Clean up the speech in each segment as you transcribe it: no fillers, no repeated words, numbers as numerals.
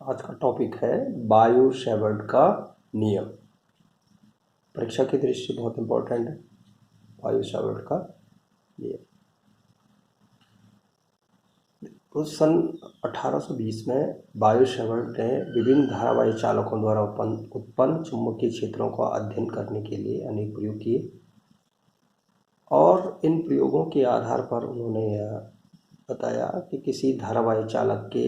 आज का टॉपिक है बायो सेवर्ट का नियम। परीक्षा की दृष्टि से बहुत इंपॉर्टेंट है बायो सेवर्ट का नियम। उस सन 1820 में बायो सेवर्ट ने विभिन्न धारावाही चालकों द्वारा उत्पन्न चुंबकीय क्षेत्रों का अध्ययन करने के लिए अनेक प्रयोग किए और इन प्रयोगों के आधार पर उन्होंने यह बताया कि किसी धारावाही चालक के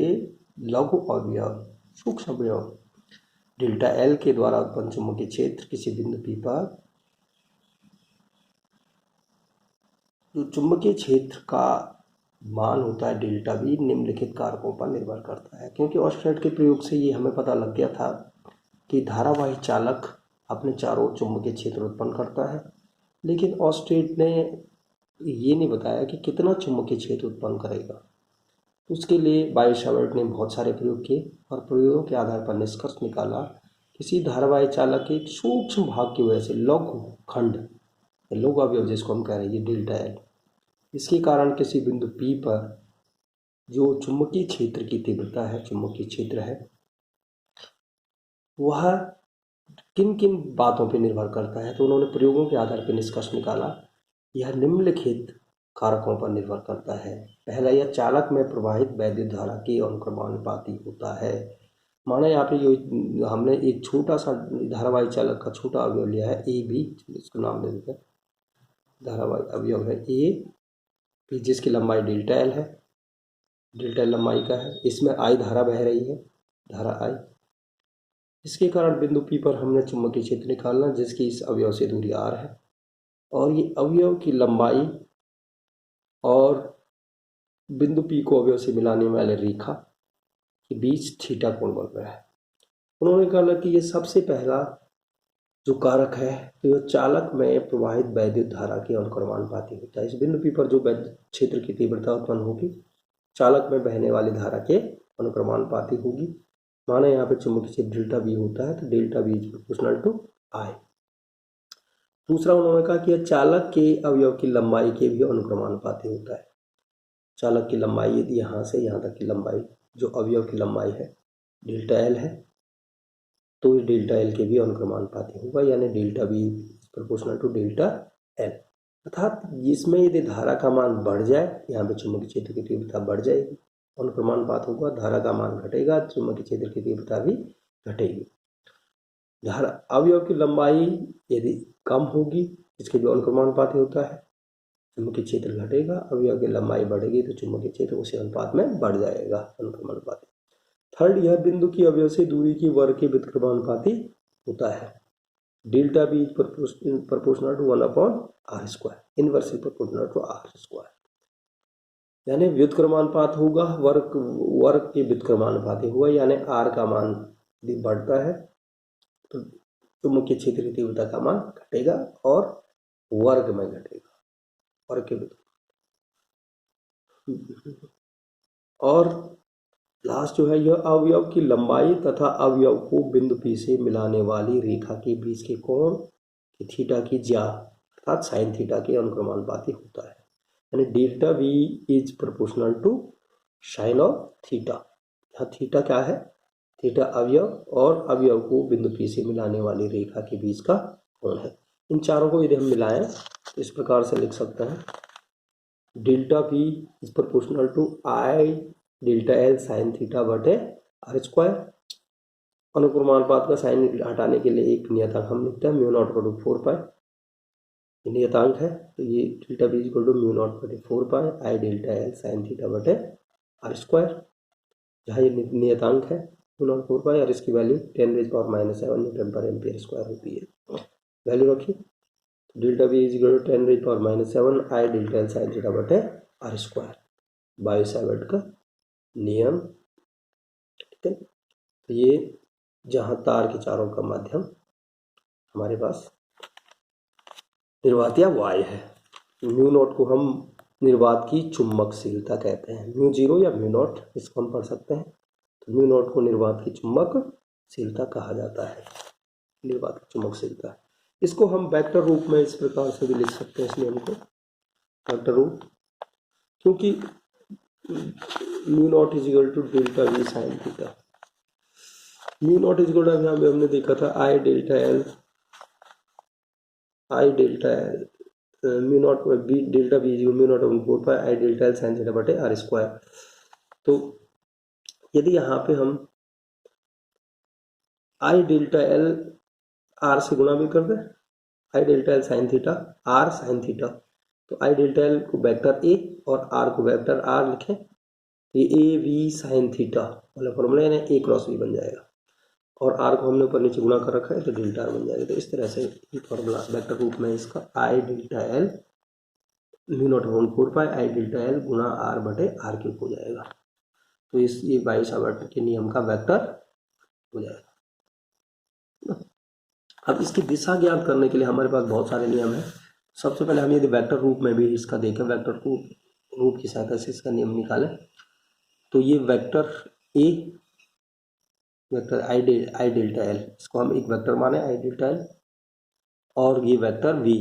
लघु अवयव सूक्ष्म अवयव डेल्टा एल के द्वारा उत्पन्न चुंबकीय क्षेत्र किसी बिंदु पी पर जो चुंबकीय क्षेत्र का मान होता है डेल्टा बी निम्नलिखित कारकों पर निर्भर करता है। क्योंकि ऑस्टेट के प्रयोग से ये हमें पता लग गया था कि धारावाही चालक अपने चारों ओर चुंबकीय क्षेत्र उत्पन्न करता है, लेकिन ऑस्टेट ने ये नहीं बताया कि कितना चुंबकीय क्षेत्र उत्पन्न करेगा। उसके लिए बायो सेवर्ट ने बहुत सारे प्रयोग किए और प्रयोगों के आधार पर निष्कर्ष निकाला किसी धारावाही चालक के एक सूक्ष्म भाग की वजह से लघु खंड लघु अवयव जिसको हम कह रहे हैं डेल्टा एल, इसके कारण किसी बिंदु पी पर जो चुंबकीय क्षेत्र की तीव्रता है चुंबकीय क्षेत्र है वह किन किन बातों पर निर्भर करता है। तो उन्होंने प्रयोगों के आधार पर निष्कर्ष निकाला यह निम्नलिखित कारकों पर निर्भर करता है। पहला, यह चालक में प्रवाहित वैद्युत धारा के अनुक्रमानुपाती होता है। माना यहाँ पे जो हमने एक छोटा सा धारावाही चालक का छोटा अवयव लिया है ए बी, इसको नाम दे देते हैं। धारावाही अवयव है ए बी जिसकी लंबाई डेल्टा एल है, डेल्टा एल लंबाई का है। इसमें आई धारा बह रही है, धारा आई। इसके कारण बिंदु पी पर हमने चुंबकीय क्षेत्र निकालना जिसकी इस अवयव से दूरी आर है और ये अवयव की लंबाई और बिंदु पी को अवयव से मिलाने वाले रेखा के बीच थीटा कोण बन रहा है। उन्होंने कहा कि ये सबसे पहला जो कारक है तो यह चालक में प्रवाहित वैद्युत धारा के अनुक्रमानुपाती होता है। इस बिंदु पी पर जो वैद्युत क्षेत्र की तीव्रता उत्पन्न होगी चालक में बहने वाली धारा के अनुक्रमानुपाती होगी। माना यहाँ पे चुंबकीय क्षेत्र डेल्टा बी होता है तो delta B is proportional to I. दूसरा, उन्होंने कहा कि यह चालक के अवयव की लंबाई के भी अनुक्रमानुपाती होता है। चालक की लंबाई यदि यहाँ से यहाँ तक की लंबाई जो अवयव की लंबाई है डेल्टा एल है तो ये डेल्टा एल के भी अनुक्रमानुपाती होगा, यानी delta B proportional to delta L. अर्थात इसमें यदि धारा का मान बढ़ जाए यहाँ पे चुंबकीय क्षेत्र की तीव्रता बढ़ जाएगी, अनुक्रमानुपात होगा, धारा का मान घटेगा, चुंबकीय क्षेत्र की तीव्रता भी घटेगी। धारा अवयव की लंबाई यदि कम होगी इसके भी अनुक्रमानुपाती होता है, चुंबकीय क्षेत्र घटेगा, अवयव की लंबाई बढ़ेगी तो चुंबकीय क्षेत्र उसी अनुपात में बढ़ जाएगा, अनुक्रमानुपाती। थर्ड, यह बिंदु की अवयव से दूरी की वर्ग के व्युत्क्रमानुपाती होता है। Delta B proportional to 1/r², inversely proportional to r², यानी व्युत्क्रमानुपात होगा, वर्ग के व्युत्क्रमानुपाती होगा, यानी r का मान यदि बढ़ता है तो चुंबकीय क्षेत्र की तीव्रता का मान घटेगा और वर्ग में घटेगा, वर्ग के और लास्ट जो है यह अवयव की लंबाई तथा अवयव को बिंदु पी से मिलाने वाली रेखा के बीच के कोण की थीटा की ज्या अर्थात साइन थीटा के अनुक्रमानुपाती होता है। यानी delta V is proportional to sine of theta. यहाँ थीटा क्या है? थीटा अवयव और अवयव को बिंदु पी से मिलाने वाली रेखा के बीच का कोण है। इन चारों को यदि हम मिलाएं तो इस प्रकार से लिख सकते हैं delta V is proportional to I delta L sine theta बटे r²। अनुक्रमानुपात का साइन हटाने के लिए एक नियतांक हम लिखते हैं μ0/4π, नियतांक है तो ये delta B equal to μ0/4π I delta L sine theta बटे r², जहाँ ये नियतांक है μ0/4π और इसकी वैल्यू 10⁻⁻7 Nm/A² होती है। वैल्यू रखिए, delta B is equal to 10⁻⁻7 I delta L sine theta बटे r², बायो सेवर्ट का नियम। ठीक है, तो ये जहाँ तार के चारों का माध्यम हमारे पास निर्वात या वाय है, μ0 को हम निर्वात की चुंबकशीलता कहते हैं, μ0 या μ0 इसको हम पढ़ सकते हैं। तो μ0 को निर्वात की चुंबकशीलता कहा जाता है, निर्वात की चुंबकशीलता। इसको हम वेक्टर रूप में इस प्रकार से भी लिख सकते हैं, इसलिए हमको वेक्टर रूप, क्योंकि μ0 is equal to delta V sine theta, mu naught is equal to हमने देखा था I delta L mu naught B delta B mu naught upon 4 pi I delta L sine theta बटे आर स्क्वायर। तो यदि यहाँ पे हम आई delta L R से गुणा भी कर दें, I delta L sine theta R sine theta, तो आई डेल्टा एल को वेक्टर ए और आर को वेक्टर आर लिखें, ये ए वी साइन थीटा वाला फॉर्मूला यानी ए क्रॉस वी बन जाएगा, और आर को हमने ऊपर नीचे गुणा कर रखा है तो डेल्टा आर बन जाएगा। तो इस तरह से ये फॉर्मूला वेक्टर रूप में इसका I delta L mu naught upon 4 pi I delta L गुणा आर बटे आर क्यूब हो जाएगा। तो इस ये बाइसावर्त के नियम का वेक्टर हो जाएगा। अब इसकी दिशा ज्ञात करने के लिए हमारे पास बहुत सारे नियम हैं। सबसे पहले हम यदि वेक्टर रूप में भी इसका देखें, वेक्टर रूप की सहायता से इसका नियम निकालें, तो ये vector A vector I delta L, इसको हम एक वेक्टर माने आई डेल्टा एल, और ये vector V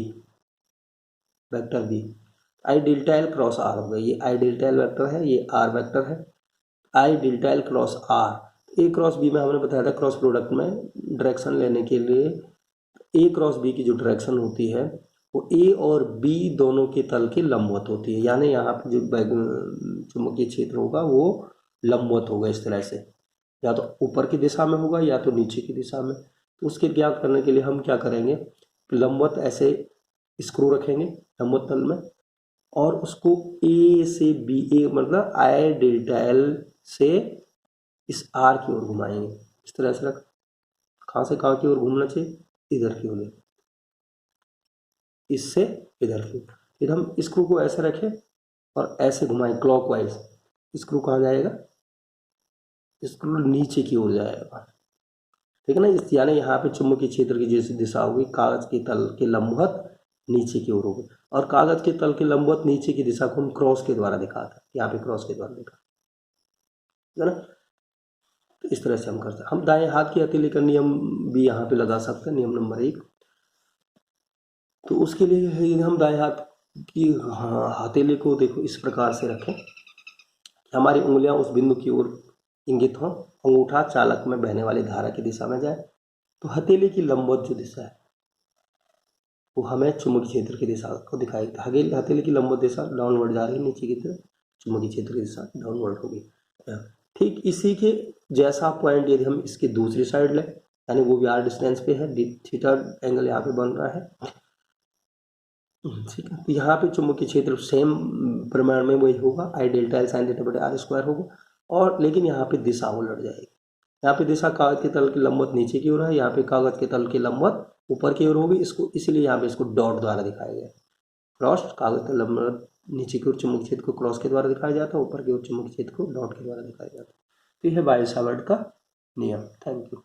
I delta L cross r हो गया। ये आई डेल्टा एल वेक्टर है, ये आर वेक्टर है, I delta L cross R. A cross B में हमने बताया था क्रॉस प्रोडक्ट में डायरेक्शन लेने के लिए ए क्रॉस बी की जो डायरेक्शन होती है वो ए और बी दोनों के तल के लंबवत होती है, यानी यहाँ पे जो चुंबकीय क्षेत्र होगा वो लंबवत होगा इस तरह से, या तो ऊपर की दिशा में होगा या तो नीचे की दिशा में। तो उसके ज्ञात करने के लिए हम क्या करेंगे, लंबवत ऐसे स्क्रू रखेंगे लंबवत तल में, और उसको ए से बी, ए मतलब आई डेल्टा एल से इस आर की ओर घुमाएंगे इस तरह से रख। कहाँ से कहाँ की ओर घूमना चाहिए, इधर की ओर, इससे इधर की। फिर हम स्क्रू को ऐसे रखें और ऐसे घुमाएं क्लॉकवाइज, स्क्रू कहाँ जाएगा, स्क्रू नीचे की ओर जाएगा, ठीक है ना। इस यानी यहाँ पे चुंबकीय क्षेत्र की जैसी दिशा होगी कागज के तल के लंबवत नीचे की ओर होगी, और कागज के तल के लंबवत नीचे की दिशा को हम क्रॉस के द्वारा दिखाते हैं, यहाँ पे क्रॉस के द्वारा दिखा है ना। तो इस तरह से हम करते हैं। हम दाएं हाथ की हथेली का नियम भी यहाँ पे लगा सकते हैं, नियम नंबर 1। तो उसके लिए हम दाएं हाथ की हथेली को देखो इस प्रकार से रखें, हमारी उंगलियां उस बिंदु की ओर इंगित हों, अंगूठा चालक में बहने वाली धारा की दिशा में जाए। तो हथेली की लंबवत जो दिशा है वो हमें चुंबकीय क्षेत्र की दिशा को दिखाएगी। हथेली की लंबवत दिशा डाउनवर्ड जा रही है नीचे की तरफ, चुंबकीय क्षेत्र की दिशा डाउनवर्ड होगी। ठीक इसी के जैसा पॉइंट यदि हम इसकी दूसरी साइड लें, यानी वो भी आर डिस्टेंस पे है, थीटा एंगल यहाँ पे बन रहा है, ठीक है। तो यहाँ पे चुंबकीय क्षेत्र सेम परिमाण में वही होगा, आई डेल्टा एल साइन थीटा बटे आर स्क्वायर होगा, और लेकिन यहाँ पे दिशा उलट जाएगी। यहाँ पे दिशा कागज के तल की लंबवत नीचे की ओर है, यहाँ पे कागज के तल की लंबवत ऊपर की ओर होगी। इसको इसलिए यहाँ पे इसको डॉट द्वारा दिखाया गया है। क्रॉस कागज के लंबवत नीचे की ओर चुंबकीय क्षेत्र को क्रॉस के द्वारा दिखाया जाता है, ऊपर की ओर चुंबकीय क्षेत्र को डॉट के द्वारा दिखाया जाता है। तो यह बाइसावर्त का नियम। Thank you.